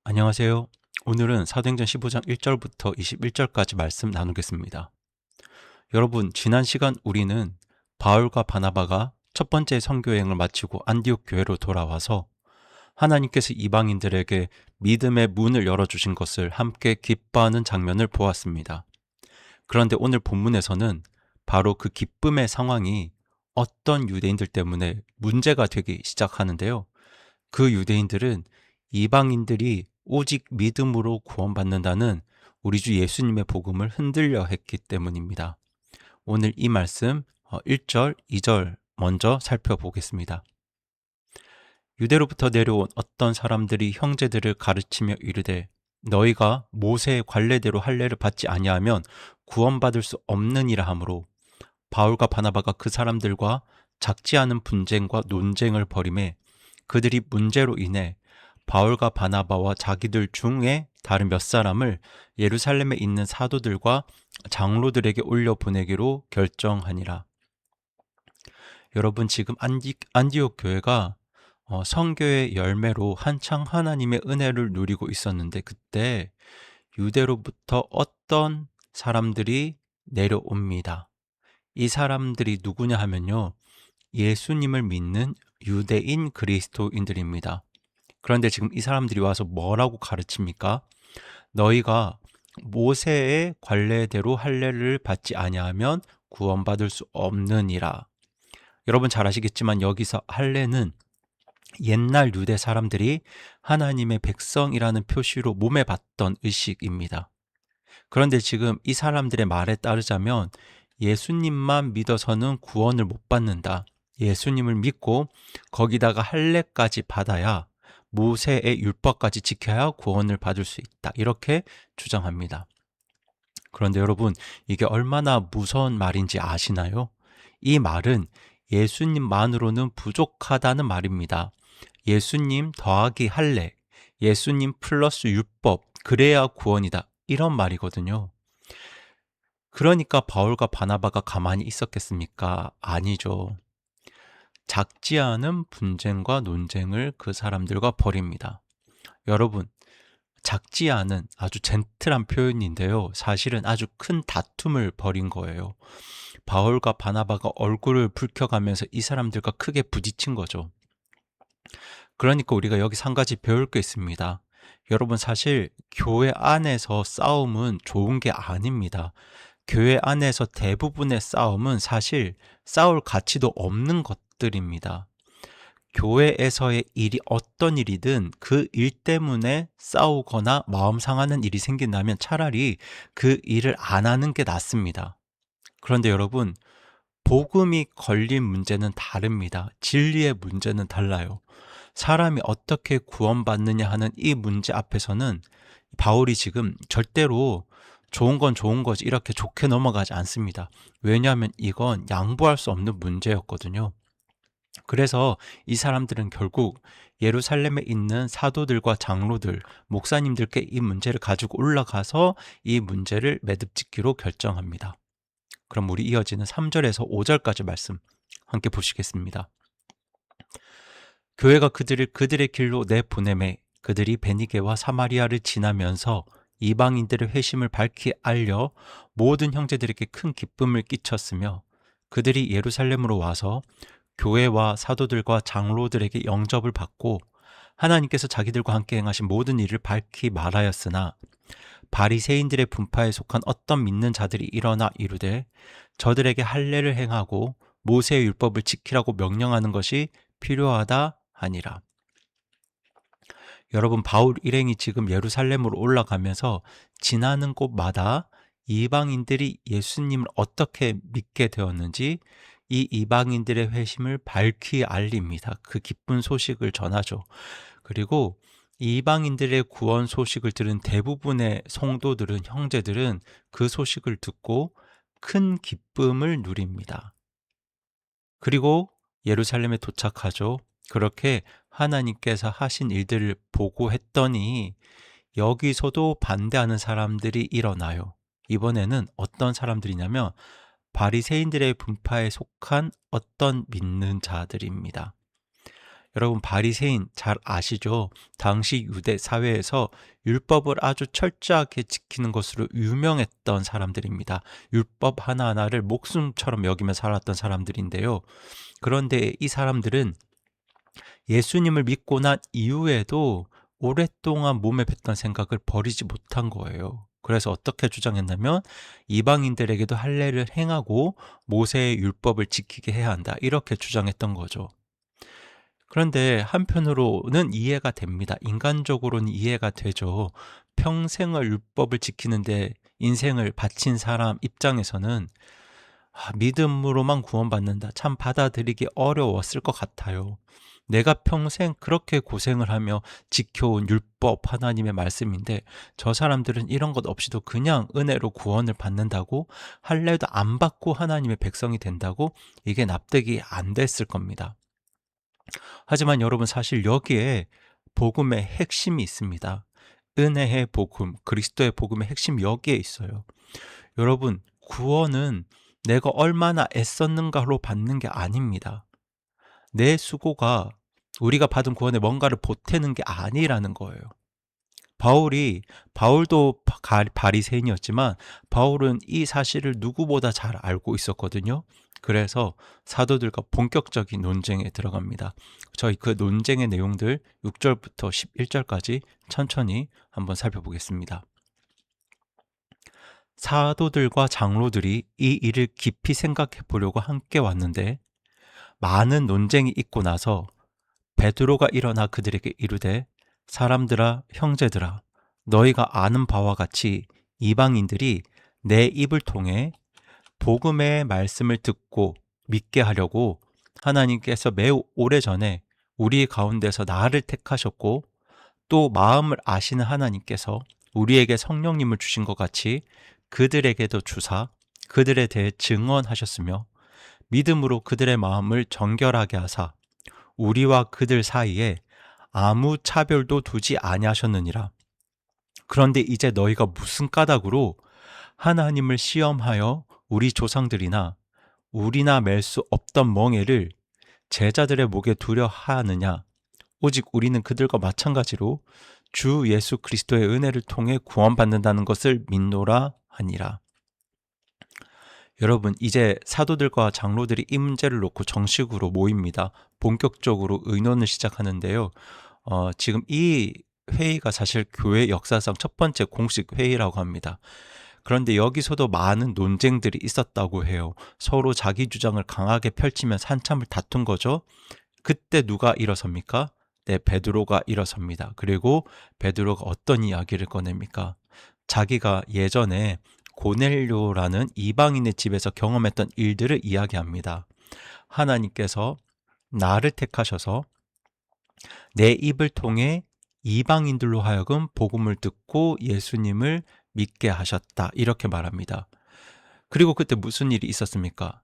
안녕하세요. 오늘은 사도행전 15장 1절부터 21절까지 말씀 나누겠습니다. 여러분, 지난 시간 우리는 바울과 바나바가 첫 번째 선교여행을 마치고 안디옥 교회로 돌아와서 하나님께서 이방인들에게 믿음의 문을 열어주신 것을 함께 기뻐하는 장면을 보았습니다. 그런데 오늘 본문에서는 바로 그 기쁨의 상황이 어떤 유대인들 때문에 문제가 되기 시작하는데요. 그 유대인들은 이방인들이 오직 믿음으로 구원받는다는 우리 주 예수님의 복음을 흔들려 했기 때문입니다. 오늘 이 말씀 1절, 2절 먼저 살펴보겠습니다. 유대로부터 내려온 어떤 사람들이 형제들을 가르치며 이르되 너희가 모세의 관례대로 할례를 받지 아니하면 구원받을 수 없느니라 하므로 바울과 바나바가 그 사람들과 작지 않은 분쟁과 논쟁을 벌이매 그들이 문제로 인해 바울과 바나바와 자기들 중에 다른 몇 사람을 예루살렘에 있는 사도들과 장로들에게 올려보내기로 결정하니라. 여러분, 지금 안디옥 교회가 성교의 열매로 한창 하나님의 은혜를 누리고 있었는데 그때 유대로부터 어떤 사람들이 내려옵니다. 이 사람들이 누구냐 하면요, 예수님을 믿는 유대인 그리스도인들입니다. 그런데 지금 이 사람들이 와서 뭐라고 가르칩니까? 너희가 모세의 관례대로 할례를 받지 아니하면 구원받을 수 없느니라. 여러분 잘 아시겠지만 여기서 할례는 옛날 유대 사람들이 하나님의 백성이라는 표시로 몸에 받던 의식입니다. 그런데 지금 이 사람들의 말에 따르자면 예수님만 믿어서는 구원을 못 받는다. 예수님을 믿고 거기다가 할례까지 받아야 모세의 율법까지 지켜야 구원을 받을 수 있다. 이렇게 주장합니다. 그런데 여러분, 이게 얼마나 무서운 말인지 아시나요? 이 말은 예수님만으로는 부족하다는 말입니다. 예수님 더하기 할례, 예수님 플러스 율법, 그래야 구원이다. 이런 말이거든요. 그러니까 바울과 바나바가 가만히 있었겠습니까? 아니죠. 작지 않은 분쟁과 논쟁을 그 사람들과 벌입니다. 여러분, 작지 않은 아주 젠틀한 표현인데요. 사실은 아주 큰 다툼을 벌인 거예요. 바울과 바나바가 얼굴을 붉혀가면서 이 사람들과 크게 부딪힌 거죠. 그러니까 우리가 여기서 한 가지 배울 게 있습니다. 여러분, 사실 교회 안에서 싸움은 좋은 게 아닙니다. 교회 안에서 대부분의 싸움은 사실 싸울 가치도 없는 것들입니다. 교회에서의 일이 어떤 일이든 그 일 때문에 싸우거나 마음 상하는 일이 생긴다면 차라리 그 일을 안 하는 게 낫습니다. 그런데 여러분, 복음이 걸린 문제는 다릅니다. 진리의 문제는 달라요. 사람이 어떻게 구원받느냐 하는 이 문제 앞에서는 바울이 지금 절대로 좋은 건 좋은 거지 이렇게 좋게 넘어가지 않습니다. 왜냐하면 이건 양보할 수 없는 문제였거든요. 그래서 이 사람들은 결국 예루살렘에 있는 사도들과 장로들, 목사님들께 이 문제를 가지고 올라가서 이 문제를 매듭짓기로 결정합니다. 그럼 우리 이어지는 3절에서 5절까지 말씀 함께 보시겠습니다. 교회가 그들의 길로 내보내매 그들이 베니게와 사마리아를 지나면서 이방인들의 회심을 밝히 알려 모든 형제들에게 큰 기쁨을 끼쳤으며 그들이 예루살렘으로 와서 교회와 사도들과 장로들에게 영접을 받고 하나님께서 자기들과 함께 행하신 모든 일을 밝히 말하였으나 바리새인들의 분파에 속한 어떤 믿는 자들이 일어나 이르되 저들에게 할례를 행하고 모세의 율법을 지키라고 명령하는 것이 필요하다 하니라. 여러분, 바울 일행이 지금 예루살렘으로 올라가면서 지나는 곳마다 이방인들이 예수님을 어떻게 믿게 되었는지 이 이방인들의 회심을 밝히 알립니다. 그 기쁜 소식을 전하죠. 그리고 이방인들의 구원 소식을 들은 대부분의 성도들은, 형제들은 그 소식을 듣고 큰 기쁨을 누립니다. 그리고 예루살렘에 도착하죠. 그렇게 하나님께서 하신 일들을 보고했더니 여기서도 반대하는 사람들이 일어나요. 이번에는 어떤 사람들이냐면 바리새인들의 분파에 속한 어떤 믿는 자들입니다. 여러분 바리새인 잘 아시죠? 당시 유대 사회에서 율법을 아주 철저하게 지키는 것으로 유명했던 사람들입니다. 율법 하나하나를 목숨처럼 여기며 살았던 사람들인데요. 그런데 이 사람들은 예수님을 믿고 난 이후에도 오랫동안 몸에 뱉던 생각을 버리지 못한 거예요. 그래서 어떻게 주장했냐면 이방인들에게도 할례를 행하고 모세의 율법을 지키게 해야 한다. 이렇게 주장했던 거죠. 그런데 한편으로는 이해가 됩니다. 인간적으로는 이해가 되죠. 평생을 율법을 지키는데 인생을 바친 사람 입장에서는 믿음으로만 구원받는다. 참 받아들이기 어려웠을 것 같아요. 내가 평생 그렇게 고생을 하며 지켜온 율법 하나님의 말씀인데 저 사람들은 이런 것 없이도 그냥 은혜로 구원을 받는다고 할례도 안 받고 하나님의 백성이 된다고 이게 납득이 안 됐을 겁니다. 하지만 여러분 사실 여기에 복음의 핵심이 있습니다. 은혜의 복음, 그리스도의 복음의 핵심이 여기에 있어요. 여러분 구원은 내가 얼마나 애썼는가로 받는 게 아닙니다. 내 수고가 우리가 받은 구원에 뭔가를 보태는 게 아니라는 거예요. 바울도 바리새인이었지만 바울은 이 사실을 누구보다 잘 알고 있었거든요. 그래서 사도들과 본격적인 논쟁에 들어갑니다. 저희 그 논쟁의 내용들 6절부터 11절까지 천천히 한번 살펴보겠습니다. 사도들과 장로들이 이 일을 깊이 생각해 보려고 함께 왔는데 많은 논쟁이 있고 나서 베드로가 일어나 그들에게 이르되 사람들아 형제들아 너희가 아는 바와 같이 이방인들이 내 입을 통해 복음의 말씀을 듣고 믿게 하려고 하나님께서 매우 오래전에 우리 가운데서 나를 택하셨고 또 마음을 아시는 하나님께서 우리에게 성령님을 주신 것 같이 그들에게도 주사 그들에 대해 증언하셨으며 믿음으로 그들의 마음을 정결하게 하사 우리와 그들 사이에 아무 차별도 두지 아니하셨느니라. 그런데 이제 너희가 무슨 까닭으로 하나님을 시험하여 우리 조상들이나 우리나 맬 수 없던 멍에를 제자들의 목에 두려 하느냐? 오직 우리는 그들과 마찬가지로 주 예수 그리스도의 은혜를 통해 구원받는다는 것을 믿노라 하니라. 여러분 이제 사도들과 장로들이 이 문제를 놓고 정식으로 모입니다. 본격적으로 의논을 시작하는데요. 지금 이 회의가 사실 교회 역사상 첫 번째 공식 회의라고 합니다. 그런데 여기서도 많은 논쟁들이 있었다고 해요. 서로 자기 주장을 강하게 펼치면서 한참을 다툰 거죠. 그때 누가 일어섭니까? 네, 베드로가 일어섭니다. 그리고 베드로가 어떤 이야기를 꺼냅니까? 자기가 예전에 고넬료라는 이방인의 집에서 경험했던 일들을 이야기합니다. 하나님께서 나를 택하셔서 내 입을 통해 이방인들로 하여금 복음을 듣고 예수님을 믿게 하셨다. 이렇게 말합니다. 그리고 그때 무슨 일이 있었습니까?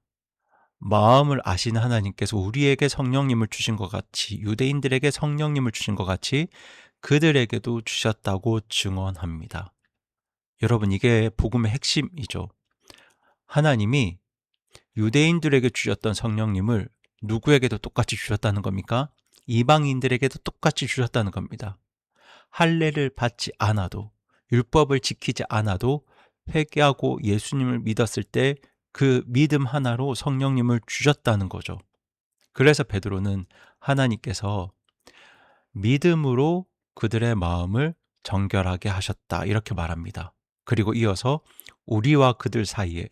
마음을 아시는 하나님께서 우리에게 성령님을 주신 것 같이 유대인들에게 성령님을 주신 것 같이 그들에게도 주셨다고 증언합니다. 여러분 이게 복음의 핵심이죠. 하나님이 유대인들에게 주셨던 성령님을 누구에게도 똑같이 주셨다는 겁니까? 이방인들에게도 똑같이 주셨다는 겁니다. 할례를 받지 않아도 율법을 지키지 않아도 회개하고 예수님을 믿었을 때 그 믿음 하나로 성령님을 주셨다는 거죠. 그래서 베드로는 하나님께서 믿음으로 그들의 마음을 정결하게 하셨다 이렇게 말합니다. 그리고 이어서 우리와 그들 사이에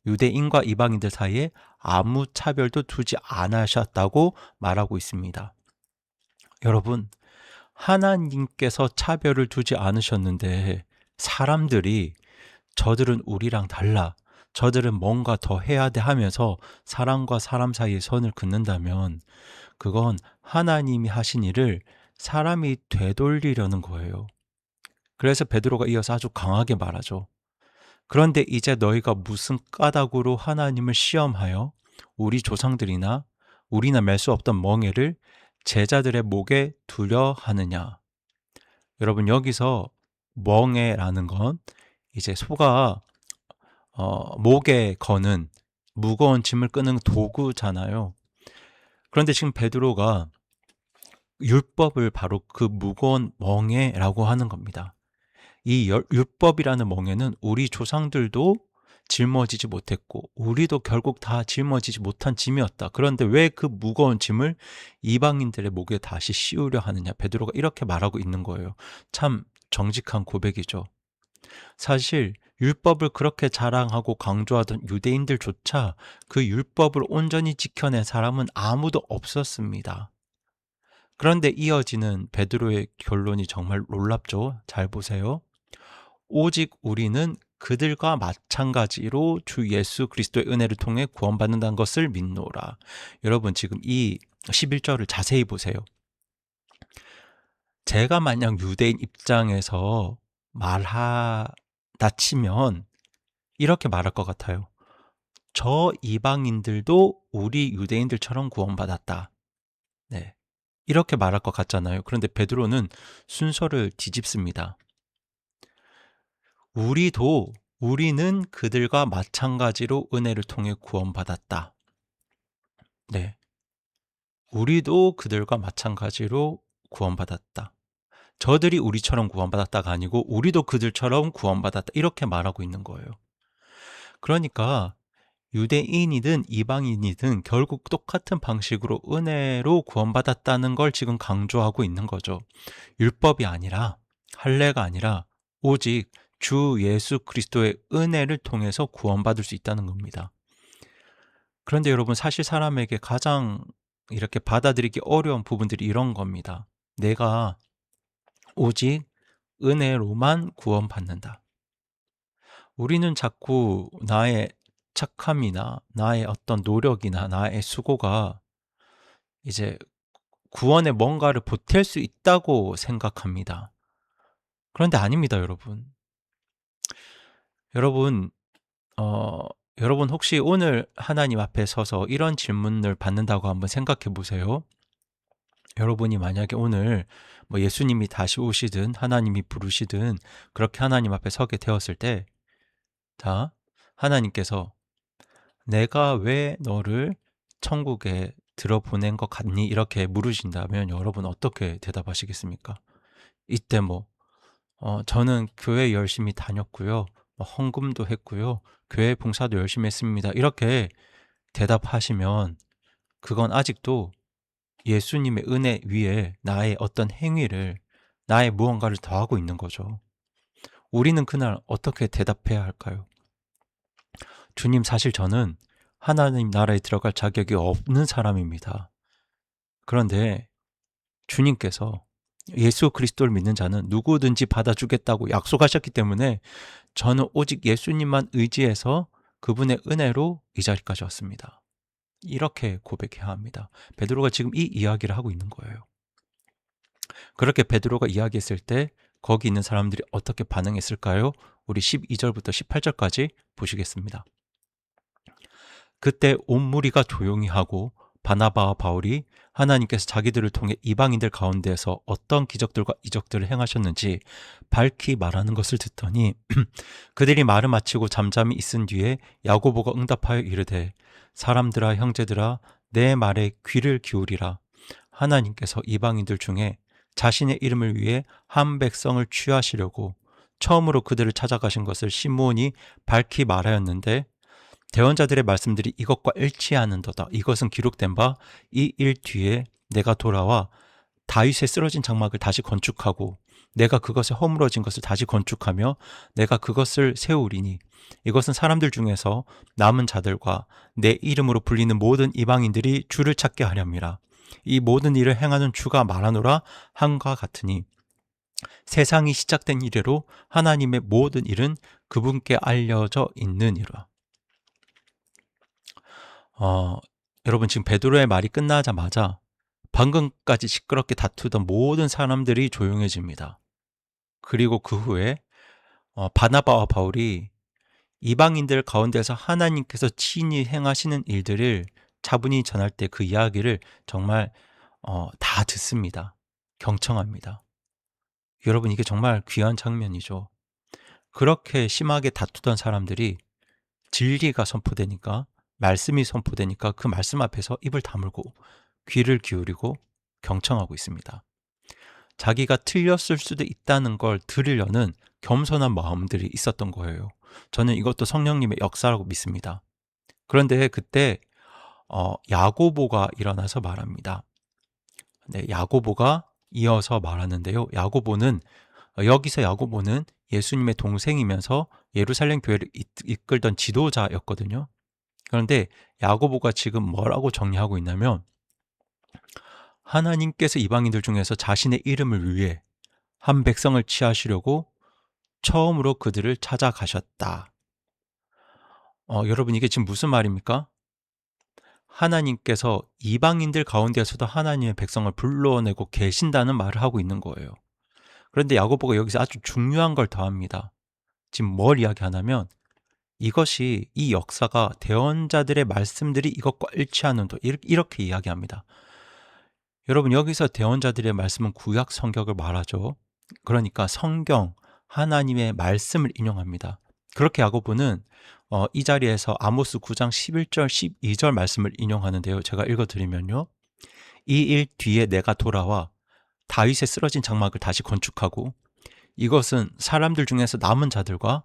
유대인과 이방인들 사이에 아무 차별도 두지 않으셨다고 말하고 있습니다. 여러분 하나님께서 차별을 두지 않으셨는데 사람들이 저들은 우리랑 달라 저들은 뭔가 더 해야 돼 하면서 사람과 사람 사이에 선을 긋는다면 그건 하나님이 하신 일을 사람이 되돌리려는 거예요. 그래서 베드로가 이어서 아주 강하게 말하죠. 그런데 이제 너희가 무슨 까닭으로 하나님을 시험하여 우리 조상들이나 우리나 맬 수 없던 멍에를 제자들의 목에 두려 하느냐. 여러분 여기서 멍에라는 건 이제 소가 목에 거는 무거운 짐을 끄는 도구잖아요. 그런데 지금 베드로가 율법을 바로 그 무거운 멍에라고 하는 겁니다. 이 율법이라는 멍에는 우리 조상들도 짊어지지 못했고 우리도 결국 다 짊어지지 못한 짐이었다. 그런데 왜 그 무거운 짐을 이방인들의 목에 다시 씌우려 하느냐. 베드로가 이렇게 말하고 있는 거예요. 참 정직한 고백이죠. 사실 율법을 그렇게 자랑하고 강조하던 유대인들조차 그 율법을 온전히 지켜낸 사람은 아무도 없었습니다. 그런데 이어지는 베드로의 결론이 정말 놀랍죠. 잘 보세요. 오직 우리는 그들과 마찬가지로 주 예수 그리스도의 은혜를 통해 구원받는다는 것을 믿노라. 여러분 지금 이 11절을 자세히 보세요. 제가 만약 유대인 입장에서 말하다 치면 이렇게 말할 것 같아요. 저 이방인들도 우리 유대인들처럼 구원받았다. 네. 이렇게 말할 것 같잖아요. 그런데 베드로는 순서를 뒤집습니다. 우리는 그들과 마찬가지로 은혜를 통해 구원받았다. 네. 우리도 그들과 마찬가지로 구원받았다. 저들이 우리처럼 구원받았다가 아니고 우리도 그들처럼 구원받았다. 이렇게 말하고 있는 거예요. 그러니까 유대인이든 이방인이든 결국 똑같은 방식으로 은혜로 구원받았다는 걸 지금 강조하고 있는 거죠. 율법이 아니라 할례가 아니라 오직 주 예수 그리스도의 은혜를 통해서 구원받을 수 있다는 겁니다. 그런데 여러분 사실 사람에게 가장 이렇게 받아들이기 어려운 부분들이 이런 겁니다. 내가 오직 은혜로만 구원받는다. 우리는 자꾸 나의 착함이나 나의 어떤 노력이나 나의 수고가 이제 구원에 뭔가를 보탤 수 있다고 생각합니다. 그런데 아닙니다, 여러분. 여러분, 어, 여러분 혹시 오늘 하나님 앞에 서서 이런 질문을 받는다고 한번 생각해 보세요. 여러분이 만약에 오늘 뭐 예수님이 다시 오시든 하나님이 부르시든 그렇게 하나님 앞에 서게 되었을 때, 자, 하나님께서 내가 왜 너를 천국에 들어보낸 것 같니? 이렇게 물으신다면 여러분 어떻게 대답하시겠습니까? 이때 저는 교회 열심히 다녔고요. 헌금도 했고요. 교회 봉사도 열심히 했습니다. 이렇게 대답하시면 그건 아직도 예수님의 은혜 위에 나의 어떤 행위를, 나의 무언가를 더하고 있는 거죠. 우리는 그날 어떻게 대답해야 할까요? 주님, 사실 저는 하나님 나라에 들어갈 자격이 없는 사람입니다. 그런데 주님께서 예수 그리스도를 믿는 자는 누구든지 받아주겠다고 약속하셨기 때문에 저는 오직 예수님만 의지해서 그분의 은혜로 이 자리까지 왔습니다. 이렇게 고백해야 합니다. 베드로가 지금 이 이야기를 하고 있는 거예요. 그렇게 베드로가 이야기했을 때 거기 있는 사람들이 어떻게 반응했을까요? 우리 12절부터 18절까지 보시겠습니다. 그때 온 무리가 조용히 하고 바나바와 바울이 하나님께서 자기들을 통해 이방인들 가운데서 어떤 기적들과 이적들을 행하셨는지 밝히 말하는 것을 듣더니 그들이 말을 마치고 잠잠히 있은 뒤에 야고보가 응답하여 이르되 사람들아 형제들아 내 말에 귀를 기울이라. 하나님께서 이방인들 중에 자신의 이름을 위해 한 백성을 취하시려고 처음으로 그들을 찾아가신 것을 시므온이 밝히 말하였는데 대언자들의 말씀들이 이것과 일치하는도다. 이것은 기록된 바 이 일 뒤에 내가 돌아와 다윗의 쓰러진 장막을 다시 건축하고 내가 그것에 허물어진 것을 다시 건축하며 내가 그것을 세우리니 이것은 사람들 중에서 남은 자들과 내 이름으로 불리는 모든 이방인들이 주를 찾게 하렵니다. 이 모든 일을 행하는 주가 말하노라 한과 같으니 세상이 시작된 이래로 하나님의 모든 일은 그분께 알려져 있느니라. 여러분 지금 베드로의 말이 끝나자마자 방금까지 시끄럽게 다투던 모든 사람들이 조용해집니다. 그리고 그 후에 바나바와 바울이 이방인들 가운데서 하나님께서 친히 행하시는 일들을 차분히 전할 때 그 이야기를 정말 다 듣습니다. 경청합니다. 여러분 이게 정말 귀한 장면이죠. 그렇게 심하게 다투던 사람들이 진리가 선포되니까 말씀이 선포되니까 그 말씀 앞에서 입을 다물고 귀를 기울이고 경청하고 있습니다. 자기가 틀렸을 수도 있다는 걸 들으려는 겸손한 마음들이 있었던 거예요. 저는 이것도 성령님의 역사라고 믿습니다. 그런데 그때 야고보가 일어나서 말합니다. 네, 야고보가 이어서 말하는데요. 여기서 야고보는 예수님의 동생이면서 예루살렘 교회를 이끌던 지도자였거든요. 그런데 야고보가 지금 뭐라고 정리하고 있냐면, 하나님께서 이방인들 중에서 자신의 이름을 위해 한 백성을 취하시려고 처음으로 그들을 찾아가셨다. 여러분, 이게 지금 무슨 말입니까? 하나님께서 이방인들 가운데서도 하나님의 백성을 불러내고 계신다는 말을 하고 있는 거예요. 그런데 야고보가 여기서 아주 중요한 걸 더합니다. 지금 뭘 이야기하냐면, 이 역사가 대언자들의 말씀들이 이것과 일치하는도, 이렇게 이야기합니다. 여러분, 여기서 대언자들의 말씀은 구약 성경을 말하죠. 그러니까 성경, 하나님의 말씀을 인용합니다. 그렇게 야고보는 이 자리에서 아모스 9장 11절 12절 말씀을 인용하는데요. 제가 읽어드리면요. 이 일 뒤에 내가 돌아와 다윗의 쓰러진 장막을 다시 건축하고, 이것은 사람들 중에서 남은 자들과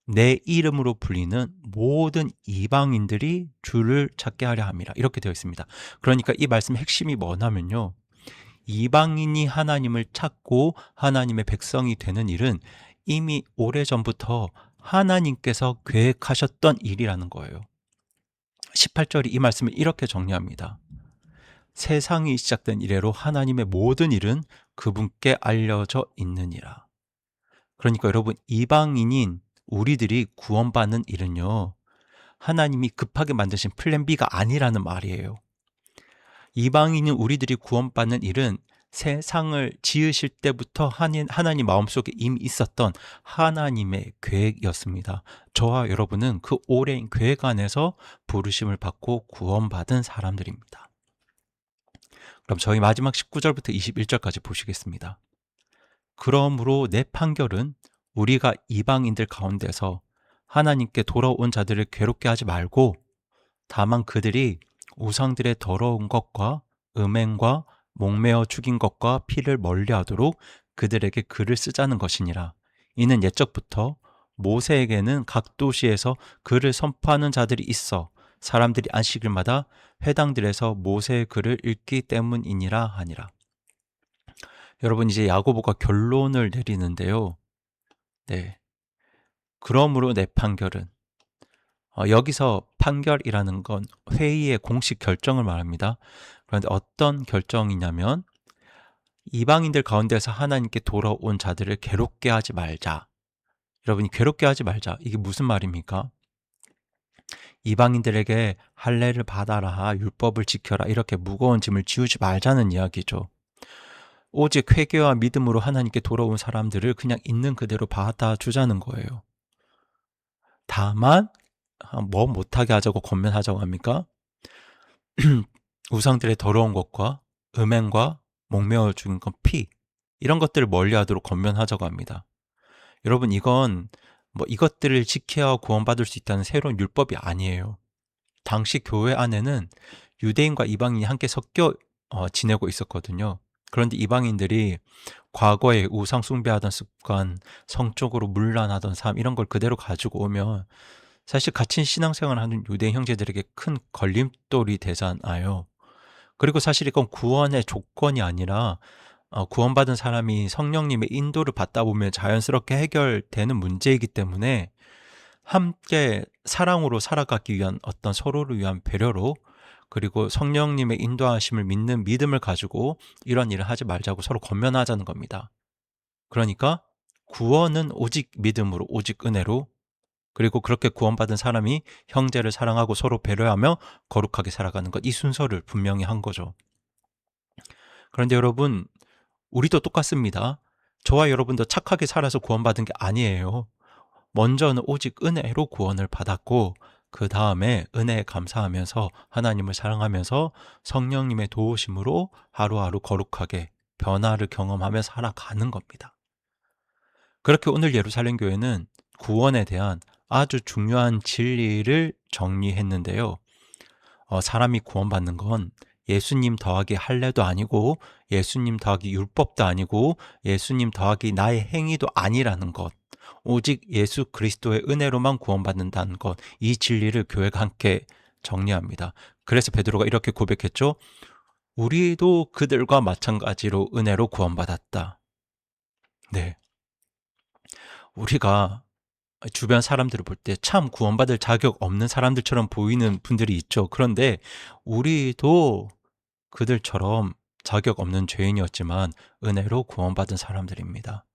내 이름으로 불리는 모든 이방인들이 주를 찾게 하려 함이라. 이렇게 되어 있습니다. 그러니까 이 말씀의 핵심이 뭐냐면요, 이방인이 하나님을 찾고 하나님의 백성이 되는 일은 이미 오래전부터 하나님께서 계획하셨던 일이라는 거예요. 18절이 이 말씀을 이렇게 정리합니다. 세상이 시작된 이래로 하나님의 모든 일은 그분께 알려져 있느니라. 그러니까 여러분, 이방인인 우리들이 구원받는 일은요, 하나님이 급하게 만드신 플랜 B가 아니라는 말이에요. 이방인인 우리들이 구원받는 일은 세상을 지으실 때부터 하나님 마음속에 이미 있었던 하나님의 계획이었습니다. 저와 여러분은 그 오랜 계획 안에서 부르심을 받고 구원받은 사람들입니다. 그럼 저희 마지막 19절부터 21절까지 보시겠습니다. 그러므로 내 판결은 우리가 이방인들 가운데서 하나님께 돌아온 자들을 괴롭게 하지 말고, 다만 그들이 우상들의 더러운 것과 음행과 목매어 죽인 것과 피를 멀리하도록 그들에게 글을 쓰자는 것이니라. 이는 옛적부터 모세에게는 각 도시에서 글을 선포하는 자들이 있어 사람들이 안식일마다 회당들에서 모세의 글을 읽기 때문이니라 하니라. 여러분, 이제 야고보가 결론을 내리는데요. 네. 그러므로 내 판결은, 여기서 판결이라는 건 회의의 공식 결정을 말합니다. 그런데 어떤 결정이냐면, 이방인들 가운데서 하나님께 돌아온 자들을 괴롭게 하지 말자. 여러분이 괴롭게 하지 말자. 이게 무슨 말입니까? 이방인들에게 할례를 받아라, 율법을 지켜라, 이렇게 무거운 짐을 지우지 말자는 이야기죠. 오직 회개와 믿음으로 하나님께 돌아온 사람들을 그냥 있는 그대로 받아주자는 거예요. 다만 뭐 못하게 하자고 권면하자고 합니까? 우상들의 더러운 것과 음행과 목매어 죽인 것, 피, 이런 것들을 멀리하도록 권면하자고 합니다. 여러분, 이건 이것들을 지켜야 구원받을 수 있다는 새로운 율법이 아니에요. 당시 교회 안에는 유대인과 이방인이 함께 섞여 지내고 있었거든요. 그런데 이방인들이 과거에 우상 숭배하던 습관, 성적으로 문란하던 삶, 이런 걸 그대로 가지고 오면 사실 같이 신앙생활을 하는 유대인 형제들에게 큰 걸림돌이 되잖아요. 그리고 사실 이건 구원의 조건이 아니라 구원받은 사람이 성령님의 인도를 받다 보면 자연스럽게 해결되는 문제이기 때문에 함께 사랑으로 살아가기 위한 어떤 서로를 위한 배려로, 그리고 성령님의 인도하심을 믿는 믿음을 가지고 이런 일을 하지 말자고 서로 권면하자는 겁니다. 그러니까 구원은 오직 믿음으로, 오직 은혜로, 그리고 그렇게 구원받은 사람이 형제를 사랑하고 서로 배려하며 거룩하게 살아가는 것, 이 순서를 분명히 한 거죠. 그런데 여러분, 우리도 똑같습니다. 저와 여러분도 착하게 살아서 구원받은 게 아니에요. 먼저는 오직 은혜로 구원을 받았고, 그 다음에 은혜에 감사하면서 하나님을 사랑하면서 성령님의 도우심으로 하루하루 거룩하게 변화를 경험하며 살아가는 겁니다. 그렇게 오늘 예루살렘 교회는 구원에 대한 아주 중요한 진리를 정리했는데요. 사람이 구원받는 건 예수님 더하기 할례도 아니고 예수님 더하기 율법도 아니고 예수님 더하기 나의 행위도 아니라는 것. 오직 예수 그리스도의 은혜로만 구원받는다는 것. 이 진리를 교회가 함께 정리합니다. 그래서 베드로가 이렇게 고백했죠. 우리도 그들과 마찬가지로 은혜로 구원받았다. 네. 우리가 주변 사람들을 볼 때 참 구원받을 자격 없는 사람들처럼 보이는 분들이 있죠. 그런데 우리도 그들처럼 자격 없는 죄인이었지만 은혜로 구원받은 사람들입니다.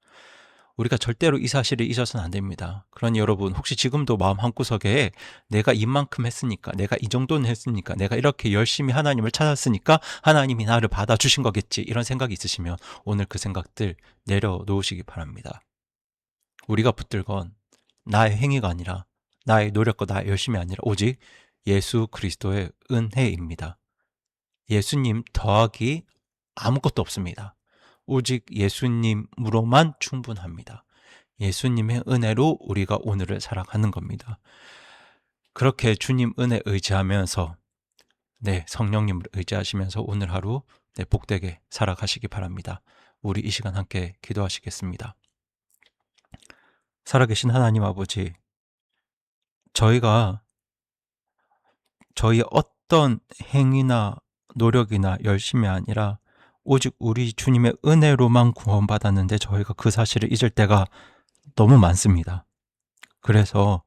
우리가 절대로 이 사실을 잊어서는 안 됩니다. 그러니 여러분, 혹시 지금도 마음 한구석에 내가 이만큼 했으니까, 내가 이 정도는 했으니까, 내가 이렇게 열심히 하나님을 찾았으니까 하나님이 나를 받아주신 거겠지, 이런 생각이 있으시면 오늘 그 생각들 내려놓으시기 바랍니다. 우리가 붙들 건 나의 행위가 아니라, 나의 노력과 나의 열심이 아니라 오직 예수 그리스도의 은혜입니다. 예수님 더하기 아무것도 없습니다. 오직 예수님으로만 충분합니다. 예수님의 은혜로 우리가 오늘을 살아가는 겁니다. 그렇게 주님 은혜 의지하면서, 성령님을 의지하시면서 오늘 하루 복되게 살아가시기 바랍니다. 우리 이 시간 함께 기도하시겠습니다. 살아계신 하나님 아버지, 저희가 저희의 어떤 행위나 노력이나 열심이 아니라 오직 우리 주님의 은혜로만 구원받았는데 저희가 그 사실을 잊을 때가 너무 많습니다. 그래서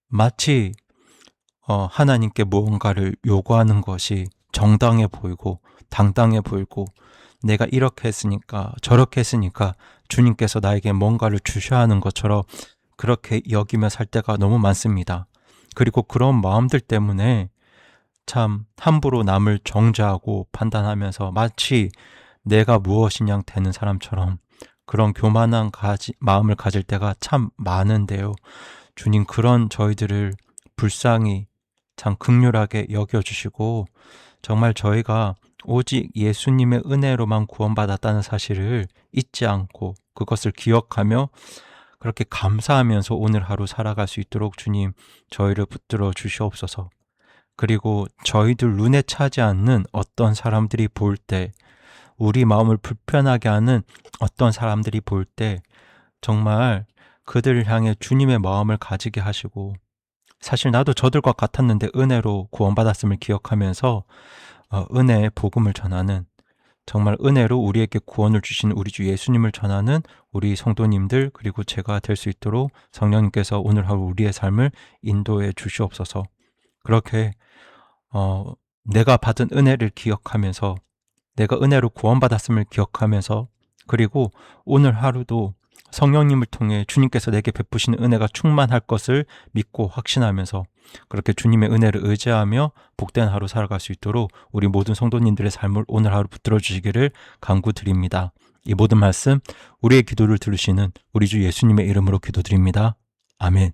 마치 하나님께 무언가를 요구하는 것이 정당해 보이고 당당해 보이고 내가 이렇게 했으니까 저렇게 했으니까 주님께서 나에게 뭔가를 주셔야 하는 것처럼 그렇게 여기며 살 때가 너무 많습니다. 그리고 그런 마음들 때문에 참 함부로 남을 정죄하고 판단하면서 마치 내가 무엇이냐 되는 사람처럼 그런 교만한 마음을 가질 때가 참 많은데요. 주님, 그런 저희들을 불쌍히 참 긍휼하게 여겨주시고 정말 저희가 오직 예수님의 은혜로만 구원받았다는 사실을 잊지 않고 그것을 기억하며 그렇게 감사하면서 오늘 하루 살아갈 수 있도록 주님 저희를 붙들어 주시옵소서. 그리고 저희들 눈에 차지 않는 어떤 사람들이 볼 때, 우리 마음을 불편하게 하는 어떤 사람들이 볼 때 정말 그들을 향해 주님의 마음을 가지게 하시고, 사실 나도 저들과 같았는데 은혜로 구원받았음을 기억하면서 은혜의 복음을 전하는, 정말 은혜로 우리에게 구원을 주신 우리 주 예수님을 전하는 우리 성도님들, 그리고 제가 될 수 있도록 성령님께서 오늘 하루 우리의 삶을 인도해 주시옵소서. 그렇게 내가 받은 은혜를 기억하면서, 내가 은혜로 구원받았음을 기억하면서, 그리고 오늘 하루도 성령님을 통해 주님께서 내게 베푸시는 은혜가 충만할 것을 믿고 확신하면서 그렇게 주님의 은혜를 의지하며 복된 하루 살아갈 수 있도록 우리 모든 성도님들의 삶을 오늘 하루 붙들어 주시기를 간구드립니다. 이 모든 말씀 우리의 기도를 들으시는 우리 주 예수님의 이름으로 기도드립니다. 아멘.